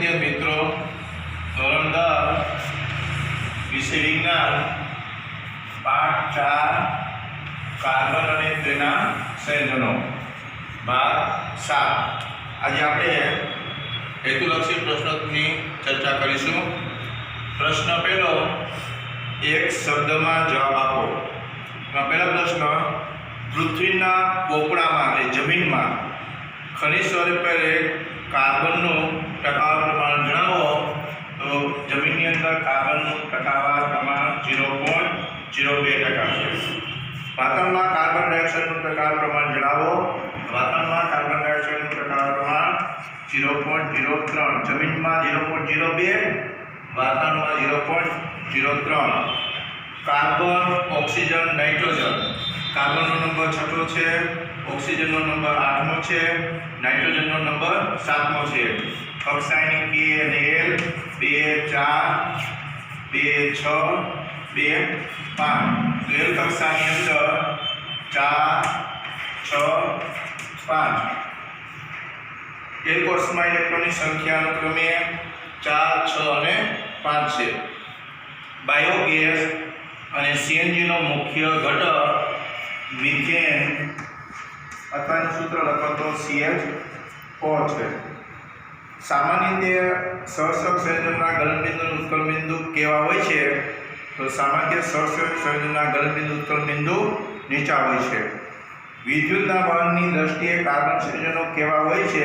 વિદ્યાર્થી મિત્રો, ધોરણ 10 વિષય વિજ્ઞાન પાઠ 4 કાર્બન અને તેના સંયોજનો ભાગ 7. આજે આપણે હેતુલક્ષી પ્રશ્નોની ચર્ચા કરીશું. પ્રશ્ન પહેલો, એક શબ્દમાં જવાબ આપો. પહેલો પ્રશ્ન, પૃથ્વીના પોપડામાં એટલે જમીનમાં ખનિજ સ્વરૂપે કાર્બનનું ટકાવારી પ્રમાણ જણાવો. તો જમીનની અંદર કાર્બનનું ટકાવારી પ્રમાણ 0.02% છે. વાતાવરણમાં કાર્બન ડાયોક્સાઇડનું ટકાવારી પ્રમાણ જણાવો. વાતાવરણમાં કાર્બન ડાયોક્સાઇડનું ટકાવારી પ્રમાણ 0.03, જમીનમાં 0.02, વાતાવરણમાં 0.03. Carbon, oxygen, nitrogen. કાર્બનનો નંબર 6 છે, ઓક્સિજનનો નંબર 8મો છે, નાઇટ્રોજનનો નંબર 7મો છે. કક્ષાની K અને L 2, 4, 2, 6, 2, 5. L કક્ષાની અંદર 4, 6, 5. L કોષમાં ઇલેક્ટ્રોનની સંખ્યા અનુક્રમે 4, 6 અને 5 છે. બાયોગેસ અને CNG નો મુખ્ય ઘટક મિથેન અથવા સૂત્ર લખો તો CH4 છે. સામાન્ય રીતે સહસંયોજક સંયોજનના ગલનબિંદુ અને ઉત્કલબિંદુ કેવા હોય છે? તો સામાન્ય સહસંયોજક સંયોજનના ગલનબિંદુ ઉત્કલબિંદુ નીચા હોય છે. વિદ્યુતના વહનની દ્રષ્ટિએ કાર્બન સંયોજનો કેવા હોય છે?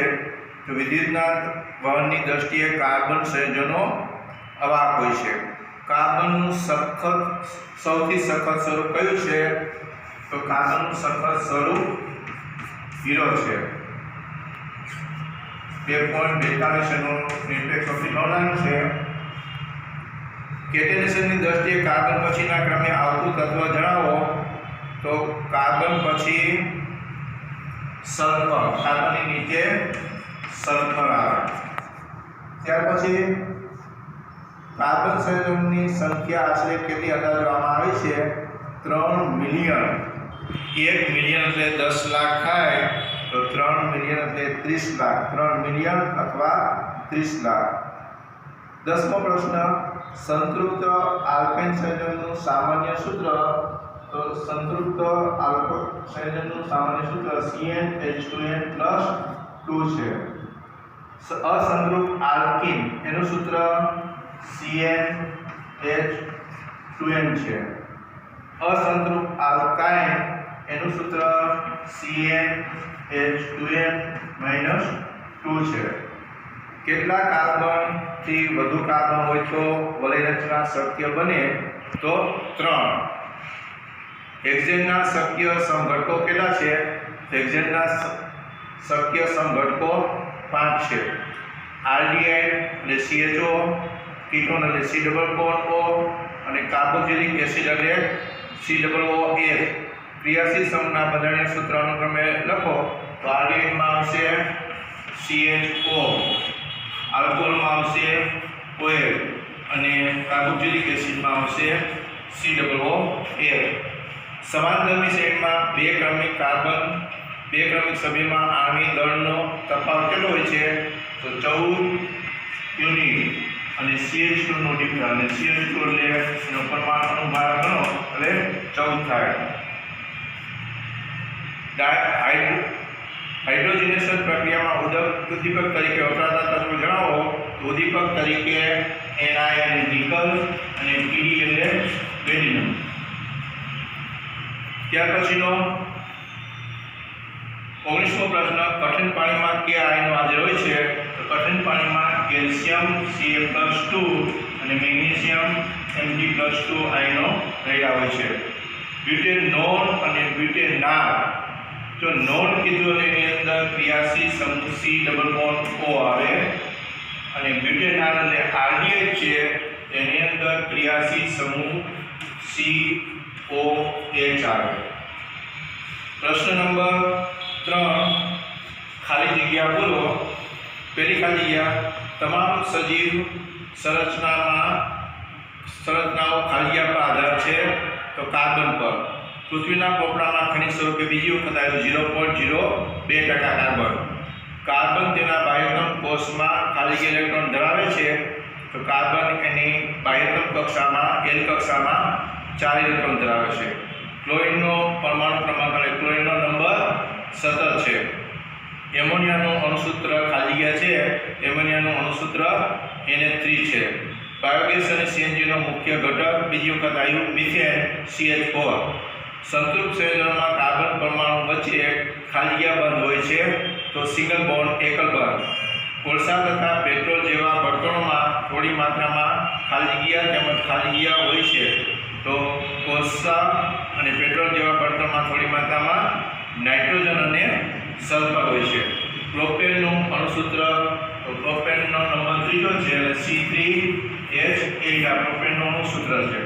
તો વિદ્યુતના વહનની દ્રષ્ટિએ કાર્બન સંયોજનો અવાહક હોય છે. કાર્બનનું સૌથી સખત સ્વરૂપ કયું છે? તો કાર્બનનું સખત સ્વરૂપ 0 છે. 2.42 નું નિરપેક્ષ નોંધાયું છે. કેટેનેશનની દ્રષ્ટિએ કાર્બન પછીના ક્રમે આવતું તત્વ જણાવો. તો કાર્બન પછી સલ્ફર, કાર્બનની નીચે સલ્ફર આવે. ત્યાર પછી કાર્બન સંયોજનોની સંખ્યા આશરે કેટલી અંદાજવામાં આવે છે? 3 મિલિયન. 1 મિલિયન એટલે 10 લાખ થાય, તો 3 મિલિયન એટલે 30 લાખ. 3 મિલિયન અથવા 30 લાખ. 10મો પ્રશ્ન, સંતૃપ્ત આલ્કેન સંયોજનનું સામાન્ય સૂત્ર. તો સંતૃપ્ત આલ્કેન સંયોજનનું સામાન્ય સૂત્ર CnH2n+2 છે. અસંતૃપ્ત આલ્કીન એનું સૂત્ર CnH2n છે. અસંતૃપ્ત આલ્કાઇન એનું સૂત્ર CnH2n-2 છે. કેટલા કાર્બન થી વધુ કાર્બન હોય તો વલય રચના શક્ય બને? તો 3. હેક્ઝેનના શક્ય સમઘટકો કેટલા છે? હેક્ઝેનના શક્ય સમઘટકો 5 છે. આલ્ડીહાઇડ એટલે CHO, કીટોન એટલે C ડબલ બોન્ડ O અને કાર્બોક્સિલિક એસિડ એટલે COOH. ક્રિયાશીલ સમૂહના બંધારણીય સૂત્ર અનુક્રમે લખો. તો આલ્ડીહાઇડમાં આવશે CHO, આલ્કોહોલમાં આવશે OH અને કાર્બોક્સિલિક એસિડમાં આવશે COOH. સમાનધર્મી શ્રેણીમાં બે ક્રમિક સભ્યમાં આણ્વિક દળનો તફાવત કેટલો હોય છે? તો 14 યુનિટ. અને CH2 નો ડિફરન્સ, અને CH2 એટલે એનો પરમાણુનો ભાર ગણો એટલે 14 થાય. હાઇડ્રોજનેશન પ્રક્રિયામાં ઉદ્દીપક તરીકે વપરાતા તત્વો જણાવો. ઉદ્દીપક તરીકે Ni એટલે નિકલ અને Pd એટલે બેરિયમ. ત્યાર પછીનો 19મો પ્રશ્ન, કઠિન પાણીમાં કયા આયનો હાજર હોય છે? તો કઠિન પાણીમાં કેલ્શિયમ Ca+2 અને મેગ્નેશિયમ Mg+2 આયનો રહેલા હોય છે. બ્યુટેનોન અને બ્યુટેનાલ. જો નોન કીધું એટલે એની અંદર ક્રિયાશીલ સમૂહ C ડબલ બોન્ડ O આવે, અને બ્યુટેનાલ એટલે આરડીએચ છે, એની અંદર ક્રિયાશીલ સમૂહ COH આવે. પ્રશ્ન નંબર 3, ખાલી જગ્યા બોલો. પહેલી ખાલી જગ્યા, તમામ સજીવ સંરચનાઓ ખાલી જગ્યા પર આધાર છે. તો કાર્બન પર. પૃથ્વીના પોપડામાં ખનિજ સ્વરૂપે બીજી વખત આવ્યું 0.02% કાર્બન. કાર્બન તેના બાહ્યતમ કોષમાં ખાલી ઇલેક્ટ્રોન ધરાવે તો કાર્બન એની બાહ્યતમ કક્ષામાં એલ કક્ષામાં 4 ઇલેક્ટ્રોન ધરાવે છે. ક્લોરીનનો પરમાણુ ક્રમાંક અને ક્લોરીનનો નંબર 17 છે. એમોનિયાનું અણુસૂત્ર ખાલી જગ્યા છે, એમોનિયાનું અણુસૂત્ર Na3 છે. બાયોગેસ અને સીએનજીનો મુખ્ય ઘટક બીજી વખત આવ્યું મિથેન CH4. સંતૃપ્ત સંયોજનમાં કાર્બન પરમાણુ વચ્ચે ખાલી જગ્યા બંધ હોય છે, તો સિંગલ બોન્ડ એકલ બંધ. કોલસા તથા પેટ્રોલ જેવા બળતણોમાં થોડી માત્રામાં ખાલી જગ્યા તેમજ ખાલી જગ્યા હોય છે, તો કોલસા અને પેટ્રોલ જેવા બળતણમાં થોડી માત્રામાં નાઇટ્રોજન અને સલ્ફર હોય છે. પ્રોપેનનું અણુસૂત્ર, તો પ્રોપેનનો નંબર 3 છે એટલે C3H8 આ પ્રોપેનનું અણુસૂત્ર છે.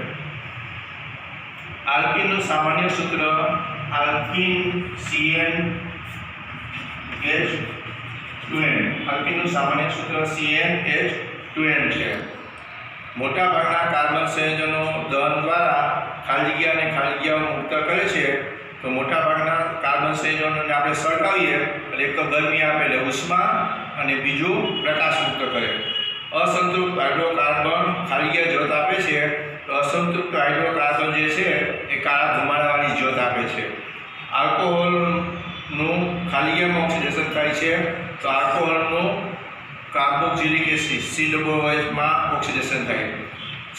આલ્કીનનું સામાન્ય સૂત્ર આલ્કીન CnH2n. આલ્કીનનું સામાન્ય સૂત્ર CnH2n છે. મોટાભાગના કાર્બન સંયોજનો દહન દ્વારા ખાલી જગ્યા અને ખાલી જગ્યાઓ મુક્ત કરે છે. તો મોટાભાગના કાર્બન સંયોજનોને આપણે સળગાવીએ એટલે એક તો ગરમી આપે એટલે ઉષ્મા અને બીજું પ્રકાશ મુક્ત કરે. અસંતૃપ્ત હાઇડ્રોકાર્બન ખાલી જગ્યા જ્યોત આપે છે. તો અસંતૃપ્ત હાઇડ્રોકાર્બન જે છે એ કાળા ધુમાડાવાળી જ્યોત આપે છે. આલ્કોહોલનું ખાલી જગ્યામાં ઓક્સિડેશન થાય છે, તો આલ્કોહોલનું કાર્બોક્સિલિક એસિડ COOH માં ઓક્સિડેશન થાય.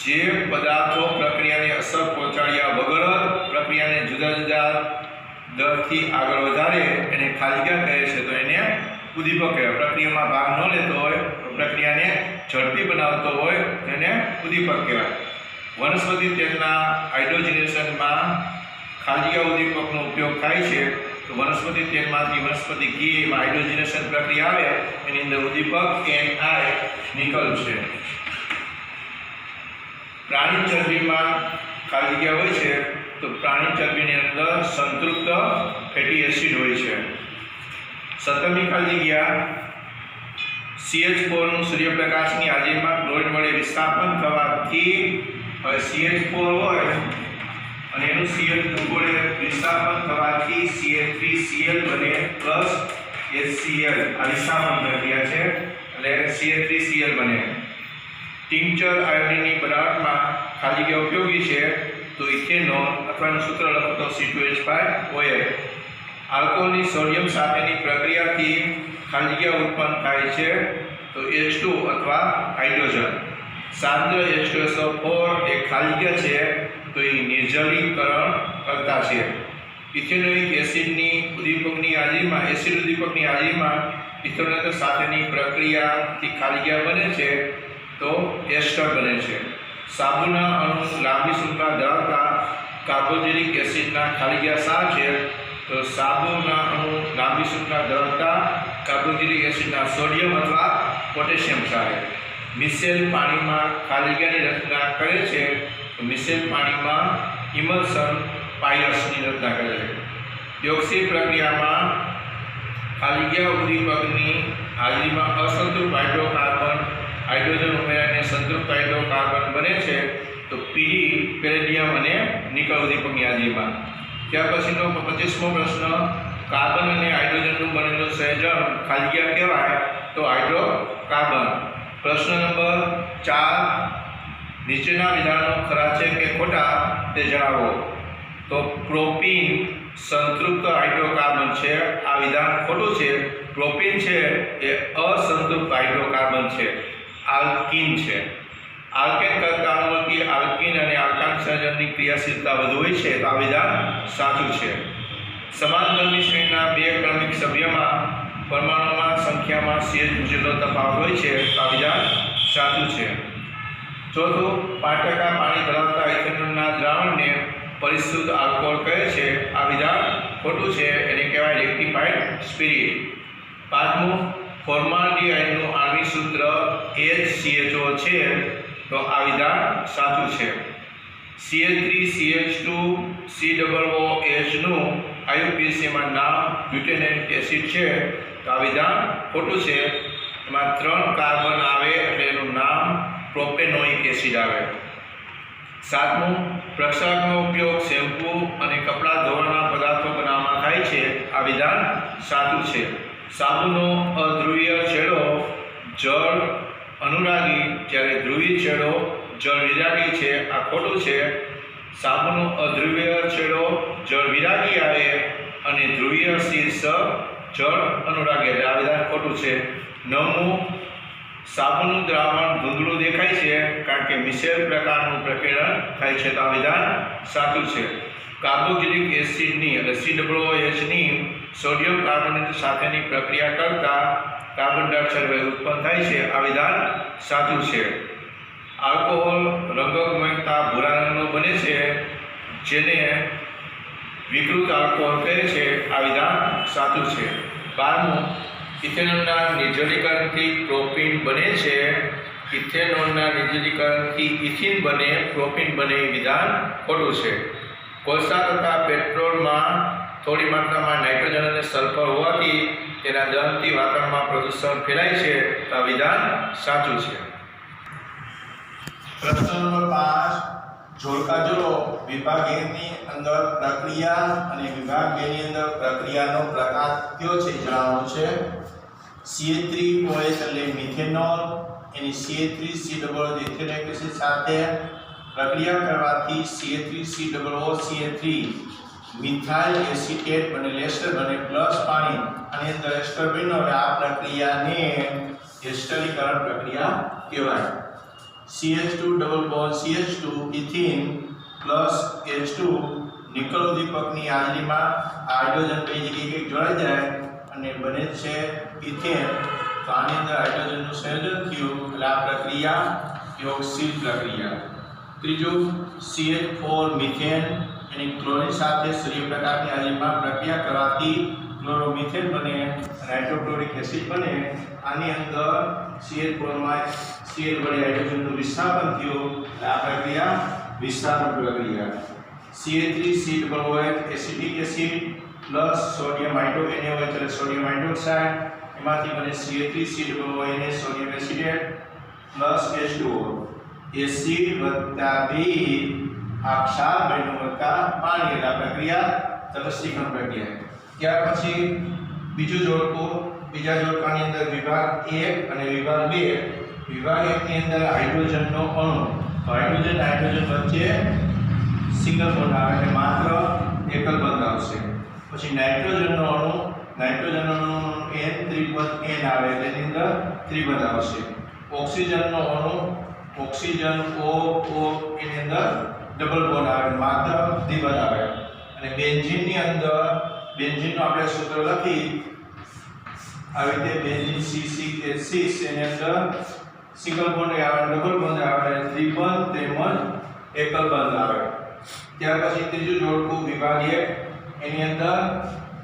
જે પદાર્થો પ્રક્રિયાને અસર પહોંચાડ્યા વગર પ્રક્રિયાને જુદા જુદા દરથી આગળ વધારે એને ખાલી જગ્યા કહે છે, તો એને ઉદ્દીપક કહેવાય. પ્રક્રિયામાં ભાગ ન લેતો હોય, પ્રક્રિયાને ઝડપી બનાવતો હોય તેને ઉદ્દીપક કહેવાય. વનસ્પતિ તેલના હાઇડ્રોજનેશનમાં ખાલી જગ્યા ઉદ્દીપકનો ઉપયોગ થાય છે. તો વનસ્પતિ તેલમાંથી વનસ્પતિ ઘીમાં હાઇડ્રોજનેશન પ્રક્રિયા આવે એની અંદર ઉદ્દીપક NI નીકળશે. પ્રાણી ચરબીમાં ખાલી જગ્યા હોય છે, તો પ્રાણી ચરબીની અંદર સંતૃપ્ત ફેટી એસિડ હોય છે. 17મી ખાલી જગ્યા CH4નું સૂર્યપ્રકાશની હાજરીમાં ક્લોરીન વડે વિસ્થાપન થવાથી CH4 હોય અને એનું CH2 વડે વિસ્થાપન થવાથી CH3Cl બને પ્લસ HCl. આ વિસ્થાપન પ્રક્રિયા છે એટલે CH3Cl બને. ટિંક્ચર આયોડિનની બનાવટમાં ખાલી જગ્યા ઉપયોગી છે, તો ઇથેનોલ અથવાનું સૂત્ર લખો તો C2H5OH. આલ્કોહોલની સોડિયમ સાથેની પ્રક્રિયાથી ખાલી જગ્યા ઉત્પન્ન થાય છે, તો H2 અથવા હાઇડ્રોજન. સાંદ્ર H2SO4 એ ખાલી જગ્યા છે, તો એ નિર્જલીકરણ કરતા છે. ઇથેનોઇક એસિડની ઉદ્દીપકની હાજરીમાં ઇથેનોલ સાથેની પ્રક્રિયાથી ખાલી જગ્યા બને છે, તો એસ્ટર બને છે. સાબુના અણુ લાંબી શૃંખલા ધરાવતા કાર્બોક્સિલિક એસિડના ખાલી જગ્યા શા છે, તો સાબુના અણુ લાંબી શૃંખલા ધરાવતા કાર્બોક્સિલિક એસિડના સોડિયમ અથવા પોટેશિયમ છે. મિશેલ પાણીમાં ખાલી જગ્યાની રચના કરે છે, તો મિશેલ પાણીમાં ઇમલ્સન પાયસની રચના કરે છે. યોક્સી પ્રક્રિયામાં ખાલી જગ્યા ઉદ્દીપકની હાજરીમાં અસંતૃપ્ત હાઇડ્રોજન ઉમેરાઈને સંતૃપ્ત હાઇડ્રોકાર્બન બને છે, તો પીડી પેલેડિયમ અને નિકલ ઉદ્દીપકની હાજરીમાં. ત્યાર પછીનો 25મો પ્રશ્ન, કાર્બન અને હાઇડ્રોજનનું બનેલું સંયોજન ખાલી જગ્યા કહેવાય, તો હાઇડ્રોકાર્બન. પ્રશ્ન નંબર 4, નીચેના વિધાનો ખરા છે કે ખોટા તે જણાવો. તો પ્રોપીન સંતૃપ્ત હાઇડ્રોકાર્બન છે, આ વિધાન ખોટું છે. પ્રોપીન છે એ અસંતૃપ્ત હાઇડ્રોકાર્બન છે, આલ્કીન છે. આલ્કેન કરતા અણુઓથી આલ્કીન અને આલ્કાન સંયોજનની ક્રિયાશીલતા વધુ હોય છે, તો આ વિધાન સાચું છે. સમાન દળની શ્રેણીના બે ક્રમિક સભ્યમાં પરમાણુમાં સંખ્યામાં CH2 જેટલો તફાવત હોય છે, તો આ વિધાન સાચું છે. ચોથું, 5% પાણી ધરાવતા ઇથેનોલના દ્રાવણને પરિશુદ્ધ આલ્કોહોલ કહે છે, આ વિધાન ખોટું છે, એને કહેવાય રેક્ટિફાઈડ સ્પિરિટ. પાંચમું, ફોર્માલ્ડિહાઇડનું આણ્વિક સૂત્ર HCHO છે, તો આ વિધાન સાચું છે. CH3CH2COOH નું IUPACમાં નામ બ્યુટેનોઇક એસિડ છે, તો આ વિધાન ખોટું છે. એમાં 3 કાર્બન આવે એટલે એનું નામ પ્રોપેનોઇક એસિડ આવે. સાતમું, પ્રક્ષાલકનો ઉપયોગ શેમ્પૂ અને કપડાં ધોવાના પદાર્થો બનાવવામાં થાય છે, આ વિધાન સાચું છે. સાબુનો અધ્રુવીય છેડો જળ અનુરાગી ત્યારે ધ્રુવીય છેડો જળ વિરાગી છે, આ ખોટું છે. સાબુનો અધ્રુવીય છેડો જળ વિરાગી આવે અને ધ્રુવીય શીર્ષ જળ અનુરાગી આવે, આ વિધાન ખોટું છે. 9મું, સાબુનું દ્રાવણ ધૂંધળું દેખાય છે કારણ કે મિશ્ર પ્રકારનું પ્રકીર્ણન થાય છે, તો આ વિધાન સાચું છે. કાર્બોક્સિલિક એસિડની એટલે COOHની સોડિયમ કાર્બોનેટ સાથેની પ્રક્રિયા કરતા કાર્બન ડાયોક્સાઇડ વાયુ ઉત્પન્ન થાય છે, આ વિધાન સાચું છે. આલ્કોહોલ રંગકમયતા ભૂરા રંગનો બને છે જેને વિકૃત આલ્કોહોલ કહે છે, આ વિધાન સાચું છે. 12મું, ઇથેનોલના નિર્જલીકરણથી પ્રોપીન બને છે, ઇથેનોલના નિર્જલીકરણથી ઇથિન બને, પ્રોપીન બને, એ વિધાન ખોટું છે. કોલસા તથા પેટ્રોલમાં થોડી માત્રામાં નાઇટ્રોજન અને સલ્ફર હોવાથી તેના દહનથી વાતાવરણમાં પ્રદૂષણ ફેલાય છે, તો આ વિધાન સાચું છે. પ્રશ્ન નંબર 5, જોડકા જોડો. વિભાગ A ની અંદર પ્રક્રિયા અને વિભાગ B ની અંદર પ્રક્રિયાનો પ્રકાર કયો છે જણાવવાનું છે. CH3OH એટલે મિથેનોલ, એની CH3COO ઇથેનોઇક એસિડ સાથે પ્રક્રિયા કરવાથી CH3COO મિથાઇલ એસિટેટ બને, એસ્ટર બને, પ્લસ પાણી આની અંદર એસ્ટર બન્યો. હવે આ પ્રક્રિયાને એસ્ટરીકરણ પ્રક્રિયા કહેવાય. CH2 double bond CH2 ethene plus H2 nickel ઉદ્દીપકની હાજરીમાં હાઇડ્રોજન બે જગ્યાએ જોડાઈ જાય અને બને છે ઇથેન, તો આની અંદર હાઇડ્રોજનનું સંયોજન થયું એટલે આ પ્રક્રિયા યોગશીલ પ્રક્રિયા. ત્રીજું, CH4 મિથેન એની ક્લોરીન સાથે સૂર્યપ્રકાશની હાજરીમાં પ્રક્રિયા કરવાથી ક્લોરોમિથેન બને, હાઇડ્રોક્લોરિક એસિડ બને. આની અંદર CH4 માં Cl વડે હાઇડ્રોજનનું વિસ્થાપન થયું, આ પ્રક્રિયા વિસ્થાપન પ્રક્રિયા. CH3COOH acetic acid plus sodium હાઇડ્રોએનએચ એટલે સોડિયમ હાઇડ્રોક્સાઇડ, એમાંથી બને CH3COOH sodium acetate plus H2O, acid વત્તા બી આ ક્ષાર બન્યું વત્તા પાણી, એટલે આ પ્રક્રિયા તટસ્થીકરણ પ્રક્રિયા. ત્યાર પછી બીજું જોડકું. બીજા જોડકાની અંદર વિભાગ 1 અને વિભાગ 2. વિભાગ 1 ની અંદર હાઇડ્રોજનનો અણુ, હાઇડ્રોજન વચ્ચે સિંગલ બોન્ડ આવે એટલે માત્ર એકલ બંધ આવશે. પછી નાઇટ્રોજનનો અણુ, નાઇટ્રોજનનો અણુ N ત્રિબંધ N આવે એટલે એની અંદર ત્રિબંધ આવશે. ઓક્સિજનનો અણુ ઓક્સિજન O એની અંદર ડબલ બોન્ડ આવે માત્ર દ્વિબંધ આવે. અને બેન્ઝીનની અંદર બેન્ઝીનનું આપણે સૂત્ર લખી આવી રીતે બેન્ઝીન C6H6 એની અંદર સિંગલ બોન્ડ આવે, ડબલ બોન્ડ આવે, ત્રિબંધ તેમજ એકલ બંધ આવે. ત્યાર પછી ત્રીજું જોડકું વિભાગ 1 એની અંદર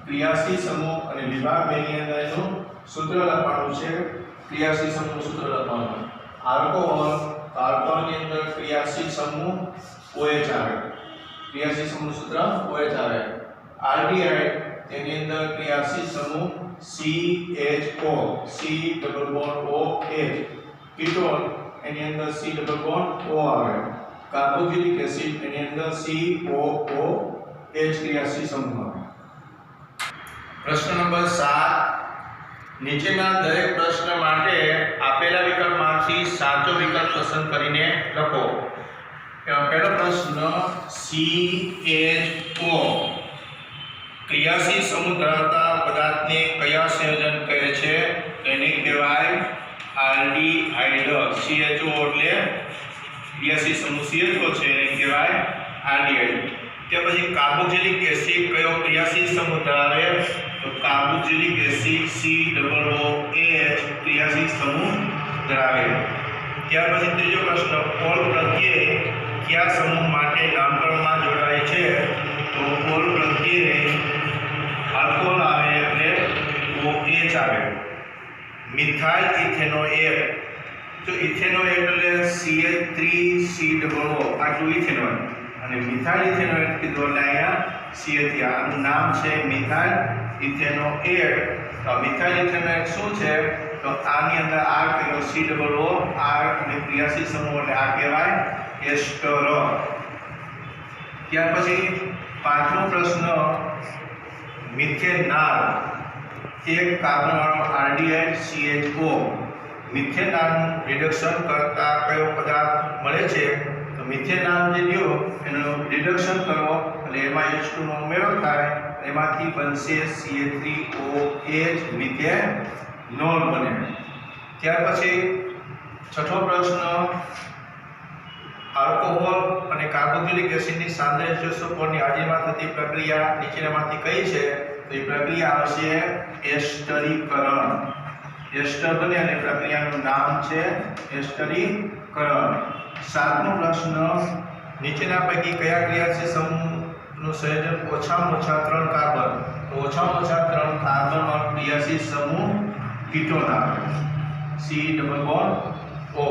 ક્રિયાશીલ સમૂહ અને વિભાગ 2 ની અંદર એનું સૂત્ર લખવાનું છે. ક્રિયાશીલ સમૂહનું સૂત્ર લખવાનું. આલ્કોહોલની અંદર ક્રિયાશીલ સમૂહ OH આવે, ક્રિયાશીલ સમૂહનું સૂત્ર OH આવે. આલ્ડીહાઇડ તેની અંદર ક્રિયાશીલ સમૂહ CHO, C double bond OH. Ketone એની અંદર C ડબલ બોન્ડ O આવે. કાર્બોક્સિલિક એસિડ એની અંદર COOH ક્રિયાશીલ સમૂહ આવે. પ્રશ્ન નંબર 7, નીચેના દરેક પ્રશ્ન માટે આપેલા વિકલ્પમાંથી સાચો વિકલ્પ પસંદ કરીને લખો. પહેલો પ્રશ્ન, CHO ક્રિયાશીલ સમૂહ ધરાવતા પદાર્થને કયા સંયોજન કહે છે? તો એને કહેવાય આલ્ડીહાઇડ. CHO એટલે ક્રિયાશીલ સમૂહ CHO છે, એને કહેવાય આલ્ડીહાઇડ. ત્યાર પછી કાર્બોક્સિલિક એસિડ કયો ક્રિયાશીલ સમૂહ ધરાવે? તો કાર્બોક્સિલિક એસિડ COOH ક્રિયાશીલ સમૂહ ધરાવે. ત્યાર પછી ત્રીજો પ્રશ્ન, ઓલ પ્રત્યય કયા સમૂહ માટે નામકરણમાં જોડાય છે? તો ઓલ પ્રત્યય આલ્કોહોલ આવે એટલે OH આવે. મિથાઇલ ઇથેનોએટ, તો ઇથેનોએટ એટલે CH3COO આટલું ઇથેનોએટ, અને મિથાઇલ ઇથેનોએટ કીધું એટલે અહીંયા CH3, આનું નામ છે મિથાઇલ ઇથેનોએટ. તો મિથાઇલ ઇથેનોએટ શું છે? તો આની અંદર R કયો COO R અને ક્રિયાશીલ સમૂહ એટલે આ કહેવાય એસ્ટર. ત્યાર પછી પાંચમો પ્રશ્ન, મિથેનાલ એક કાર્બન વાળો આલ્ડીહાઇડ CHO મિથેનાલનું રિડક્શન કરતા કયો પદાર્થ મળે છે? તો મિથેનાલ જે લ્યો એનું રિડક્શન કરો એટલે એમાં H2 નો ઉમેરો થાય, એમાંથી બનશે CH3OH મિથેનોલ બને. ત્યાર પછી છઠ્ઠો પ્રશ્ન, આલ્કોહોલ અને કાર્બોક્સિલિક એસિડની સાંદ્રજ્યસકોની હાજરીમાં થતી પ્રક્રિયા નીચેનામાંથી કઈ છે? તો એ પ્રક્રિયા આવશે એસ્ટરીકરણ. એસ્ટર બને અને પ્રક્રિયાનું નામ છે એસ્ટરીકરણ. સાતમો પ્રશ્ન, નીચેના પૈકી કયા ક્રિયાશીલ સમૂહનું સંયોજન ઓછામાં ઓછા 3 કાર્બન? તો ઓછામાં ઓછા 3 કાર્બન વાળો ક્રિયાશીલ સમૂહ કીટોન આવે, C ડબલ બોન્ડ O.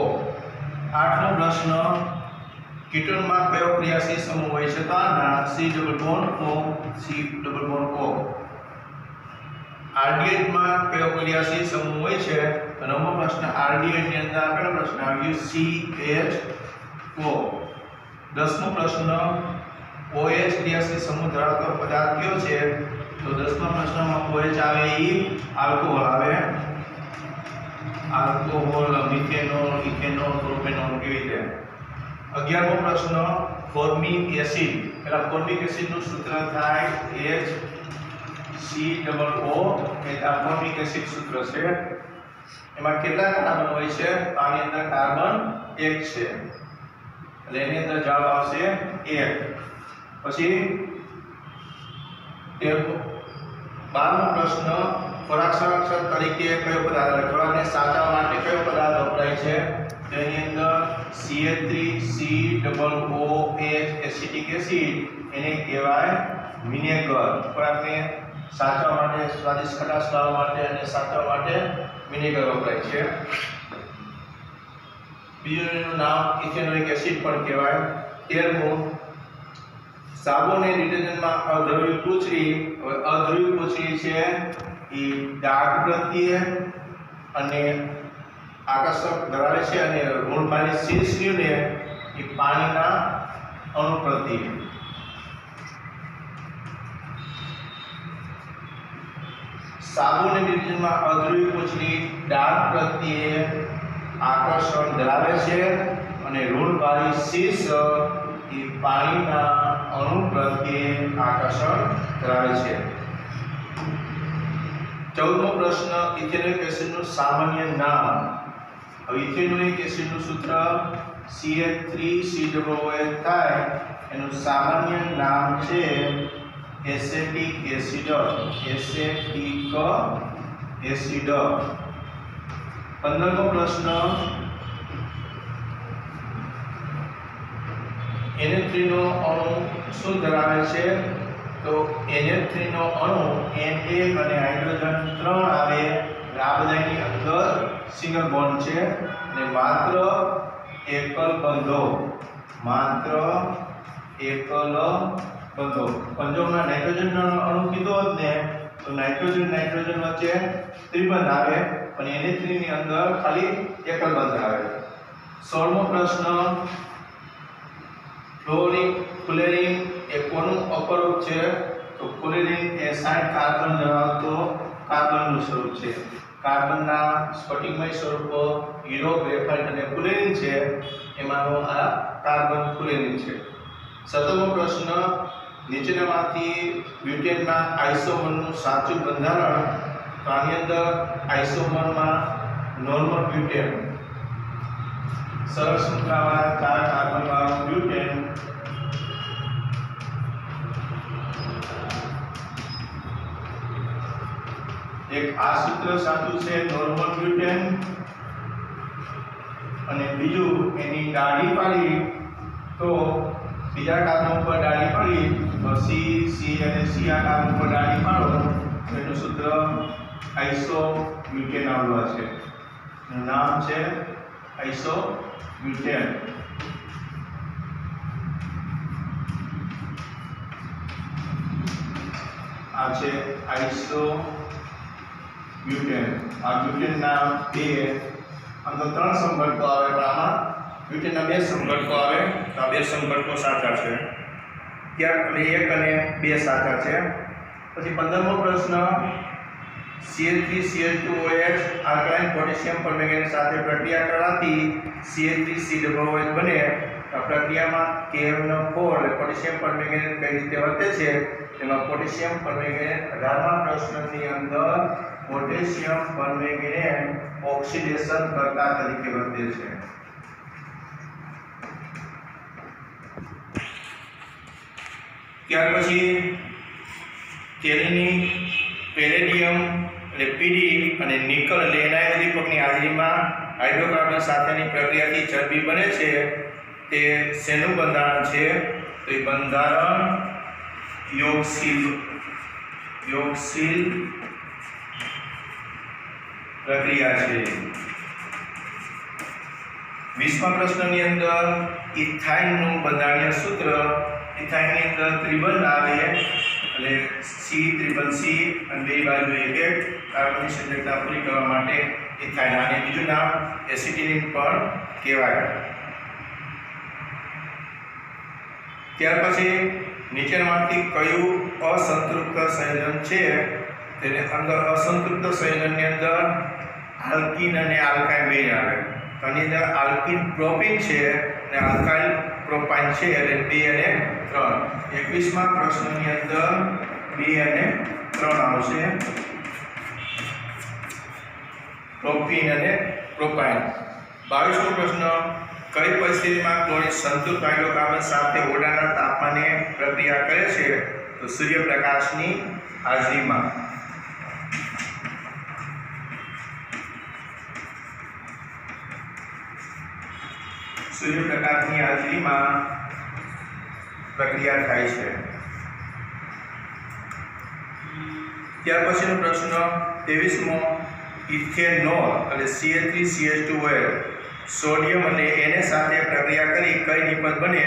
આઠમો પ્રશ્ન, કીટોનમાં કયો ક્રિયાશીલ સમૂહ હોય છે? તો આના C double bond O, C double bond O. આરડીએચ માં કયો ક્રિયાશીલ સમૂહ હોય છે? તો નવમો પ્રશ્ન, આરડીએચ ની અંદર આપેલો પ્રશ્ન આવ્યો CHO. 10મો પ્રશ્ન, OH ક્રિયાશીલ સમૂહ ધરાવતો પદાર્થ કયો છે? તો 10મા પ્રશ્નમાં OH આવે ઈ આલ્કોહોલ આવે, આલ્કોહોલ, મિથેનોલ, ઇથેનોલ, પ્રોપેનોલ કેવી રીતે. 11મો પ્રશ્ન, ફોર્મિક એસિડ. પેલા ફોર્મિક એસિડ નું સૂત્ર થાય HCOO, એ આ ફોર્મિક એસિડ સૂત્ર છે. એમાં કેટલા કાર્બન હોય છે? તો આની અંદર કાર્બન 1 છે, એટલે એની અંદર જવાબ આવશે 1. પછી 12મો પ્રશ્ન, ખોરાક સંરક્ષક તરીકે કયો પદાર્થ, ખોરાકને સાચવવા માટે કયો પદાર્થ વપરાય છે? તેની અંદર CH3COOH એસિટિક એસિડ, એને કહેવાય વિનેગર. ખોરાકને સાચવવા માટે, સ્વાદિષ્ટ ખટાશ લાવવા માટે અને સાચવવા માટે વિનેગર વપરાય છે. બીજું એનું નામ ઇથેનોઇક એસિડ પણ કહેવાય. 13મું, સાબુ અને ડિટર્જન્ટમાં અદ્રવ્ય પૂંછડી. હવે અદ્રવ્ય પૂંછડી છે એ ડાઘ પ્રત્યે અને આકર્ષક ધરાવે છે, અને ઋણભારી શીર્ષને એ પાણીના અણુ પ્રત્યે. સાબુ અને ડિટર્જન્ટમાં અદ્રવ્ય પૂંછડી ડાઘ પ્રત્યે આકર્ષણ ધરાવે છે અને ઋણભારી શીર્ષ એ પાણીના અણુ પ્રત્યે આકર્ષણ ધરાવે છે. 14મો પ્રશ્ન, ઇથેનોઇક એસિડનું સામાન્ય નામ. હવે ઇથેનોઇક એસિડનું સૂત્ર CH3COOH થાય, એનું સામાન્ય નામ છે એસેટિક એસિડ. Acetic acid. 15મો પ્રશ્ન, NH3 નો અણુ શું ધરાવે છે? તો NH3 નો અણુ N1 અને હાઇડ્રોજન 3 આવે. આ બધાની અંદર સિંગલ બોન્ડ છે અને માત્ર એકલ બંધો, માત્ર એકલ બંધો. પંજોમાં નાઇટ્રોજનનો અણુ કીધો હોત ને તો નાઇટ્રોજન વચ્ચે ત્રિબંધ આવે, પણ NH3 ની અંદર ખાલી એકલ બંધ આવે. 16મો પ્રશ્ન, ફ્લોરિન એ કોનું અપરૂપ છે? તો ફ્લોરિન એ 60 કાર્બન ધરાવતો કાર્બનનું સ્વરૂપ છે. કાર્બનના સ્ફટિકમય સ્વરૂપો હીરો, ગ્રેફાઇટ અને ફ્લોરિન છે, એમાંનો આ કાર્બન ફ્લોરિન છે. 17મો પ્રશ્ન, નીચેનામાંથી બ્યુટેનના આઇસોમરનું સાચું બંધારણ. તો આની અંદર આઇસોમરમાં નોર્મલ બ્યુટેન, સરળ શૃંખલાવાળા 4 કાર્બન વાળું બ્યુટેન, એક આ સૂત્ર સાચું છે નોર્મલ બ્યુટેન, અને બીજું એની ડાળી પાડી તો બીજા કાર્બન ઉપર ડાળી પાડી તો C અને C આ કાર્બન ઉપર ડાળી પાડો તો એનું સૂત્ર આઇસોબ્યુટેન આવવાનું છે. એનું નામ છે આઇસોબ્યુટેન. આ છે આઇસોબ્યુટેન. આ બ્યુટેનના બે, આમ તો 3 સંપર્કો આવે, પણ આમાં બ્યુટેનના 2 સંપર્કો આવે, તો આ 2 સંપર્કો સાચા છે. ત્યાં 1 અને 2 સાચા છે. પછી 15મો પ્રશ્ન, CH3CH2OH આલ્કલાઇન પોટેશિયમ પરમેંગેનેટ સાથે પ્રક્રિયા કરવાથી CH3COOH બને. આ પ્રક્રિયામાં KMnO4 એટલે પોટેશિયમ પરમેંગેનેટ કઈ રીતે વર્તે છે તેમાં પોટેશિયમ પરમેંગેનેટ 18મા પ્રશ્નની અંદર પોટેશિયમ પરમેંગેનેટ ઓક્સિડેશન કરતા તરીકે વર્તે છે. ત્યાર પછી કેલ્વિન, પેલેડિયમ એટલે પીડી અને નિકલ એટલે એનાયન ઉદ્દીપકની હાજરીમાં હાઇડ્રોકાર્બન સાથેની પ્રક્રિયાથી ચરબી બને છે. તે શેનું બંધારણ છે? તો એ બંધારણ યોગશીલ પ્રક્રિયા છે. 20મા પ્રશ્નની અંદર ઇથાઇનનું બંધારણીય સૂત્ર. ઇથાઇનની અંદર ત્રિબંધ આવે એટલે C+C અને બે બાજુ એક કાર્બનની સંયોજકતા પૂરી કરવા માટે ઇથાઇન. આને બીજું નામ એસિટિલિન પણ કહેવાય. ત્યાર પછી નીચેનામાંથી કયું અસંતૃપ્ત સંયોજન છે? તેને અંદર અસંતૃપ્ત સંયોજનની અંદર આલ્કીન અને આલ્કાઇન બે આવે. આની અંદર આલ્કીન પ્રોપીન છે અને આલ્કાઇલ પ્રોપાઇન છે એટલે 2 અને 3. 21મા પ્રશ્નની અંદર 2 અને 3 આવશે. પ્રોપીન અને પ્રોપાઇન. 22મો પ્રશ્ન કઈ પરિસ્થિતિમાં ક્લોરીન સંતૃપ્ત હાઇડ્રોકાર્બન સાથે ઓરડાના તાપમાને પ્રક્રિયા કરે છે? તો સૂર્યપ્રકાશની હાજરીમાં. સૂર્યપ્રકાશની હાજરીમાં પ્રક્રિયા થાય છે. ત્યાર પછીનો પ્રશ્ન 23મો ઇથેનોલ એટલે CH3CH2OH સોડિયમ અને Na સાથે પ્રક્રિયા કરી કઈ નિપજ બને?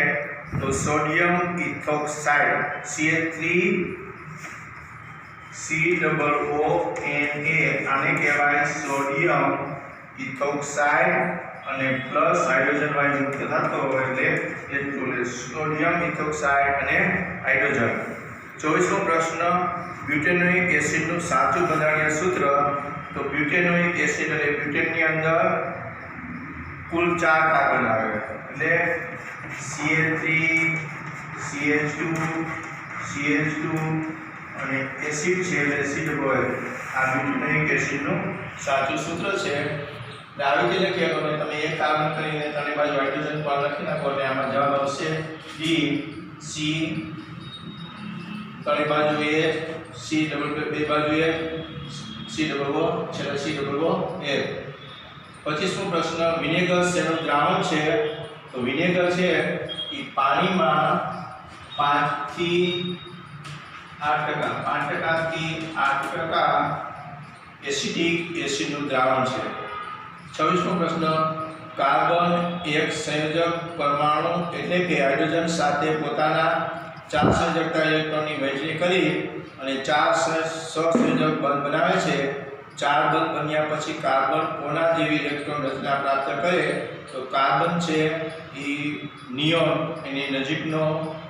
તો સોડિયમ ઇથોક્સાઇડ CH3COONA આને કહેવાય સોડિયમ ઇથોક્સાઇડ અને પ્લસ હાઇડ્રોજન વાયુ મુક્ત થતો હોય એટલે સોડિયમ ઇથોક્સાઇડ અને હાઇડ્રોજન. 24મો પ્રશ્ન બ્યુટેનોઇક એસિડનું સાચું બંધારણીય સૂત્ર. તો બ્યુટેનોઇક એસિડ એટલે બ્યુટેનની અંદર કુલ 4 કાર્બન આવે એટલે CH3 CH2 CH2 અને એસિડ છે એટલે COOH. આ બ્યુટેનોઇક એસિડનું સાચું સૂત્ર છે. આવી રીતે લખીએ તો તમે એક કાર્બન કરીને ત્રણેય બાજુ હાઇડ્રોજન પર લખી નાખો એટલે આમાં જવાબ આવશે D C ત્રણેય બાજુ A C ડબલ બે બાજુ A C ડબલ O છેલ્લે C ડબલ O A. 25મો પ્રશ્ન વિનેગર શેનું દ્રાવણ છે? તો વિનેગર છે એ પાણીમાં 5 થી 8% એસિડિક એસિડનું દ્રાવણ છે. 26મો પ્રશ્ન કાર્બન એક સંયોજક પરમાણુ એટલે કે હાઇડ્રોજન સાથે પોતાના 4 સંયોજકતા ઇલેક્ટ્રોનની વહેંચણી કરી અને 4 સહસંયોજક બંધ બનાવે છે. 4 બંધ બન્યા પછી કાર્બન કોના જેવી ઇલેક્ટ્રોન રચના પ્રાપ્ત કરે? તો કાર્બન છે એ નિયોન એની નજીકનો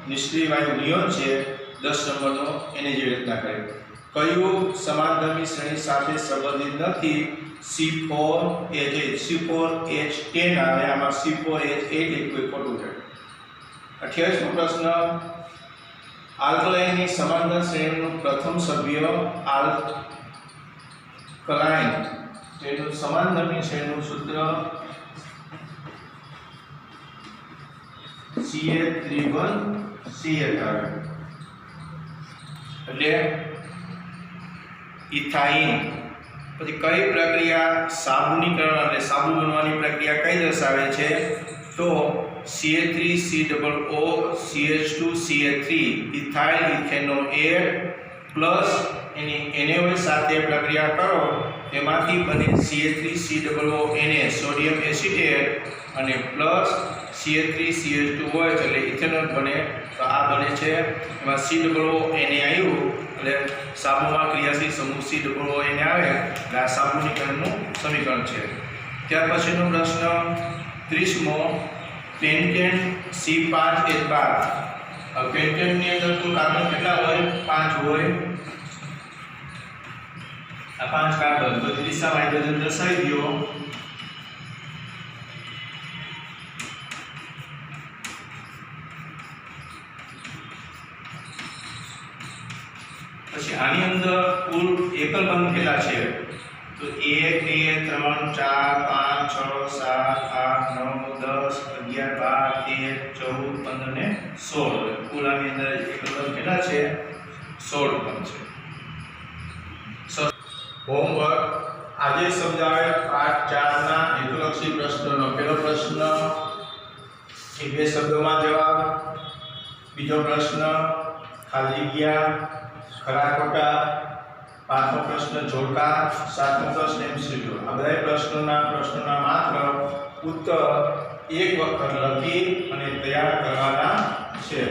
નિષ્ક્રિય વાયુ નિયોન છે 10 નંબરનો એની જેવી રચના કરે. કયું સમાનધર્મી શ્રેણી સાથે સંબંધિત નથી? C4H8 C4H10 આવે આમાં C4H8 કોઈ ખોટું છે. 28મો પ્રશ્ન આલ્કલાઇનની સમાંતર શ્રેણીનું પ્રથમ સભ્ય આલ્કલાઇન તેનું સમાનધર્મી શ્રેણીનું સૂત્ર CH3CH આવે એટલે ઇથાઇન. પછી કઈ પ્રક્રિયા સાબુનીકરણ એટલે સાબુ બનવાની પ્રક્રિયા કઈ દર્શાવે છે? તો CH3COO CH2CH3 ethyl ethanoate plus એની NaOH સાથે પ્રક્રિયા કરો તેમાંથી બને CH3COONA સોડિયમ એસિટેટ અને પ્લસ CH3CH2OH એટલે ઇથેનોલ બને. તો આ બને છે એમાં COONA આવ્યું એટલે સાબુમાં ક્રિયાશીલ સમૂહ COONA આવે એટલે આ સાબુનીકરણનું સમીકરણ છે. ત્યાર પછીનો પ્રશ્ન 30મો પેન્ટેન C5H12 પેન્ટેનની અંદર કુલ કાર્બન કેટલા હોય? 5 હોય. આ 5 કાર્બન બધી દિશામાં હાઇડ્રોજન દર્શાવી દો. પછી આની અંદર કુલ એકલ બંધ કેટલા છે? તો 1 2 3 4 5 6 7 8 9 10 11 12 13 14 15 ને 16. કુલ આની અંદર એકલ બંધ કેટલા છે? 16 બંધ છે. હોમવર્ક આજે સમજાવેલ પાઠ 4 ના હેતુલક્ષી પ્રશ્નોનો પહેલો પ્રશ્ન એ બે શબ્દોમાં જવાબ, બીજો પ્રશ્ન ખાલી જગ્યા ખરા ખોટા, પાંચમો પ્રશ્ન જોડકા, સાતમો પ્રશ્ન એમસીક્યુ. આ બધા પ્રશ્નોના માત્ર ઉત્તર એક વખત લખી અને તૈયાર કરવાના છે.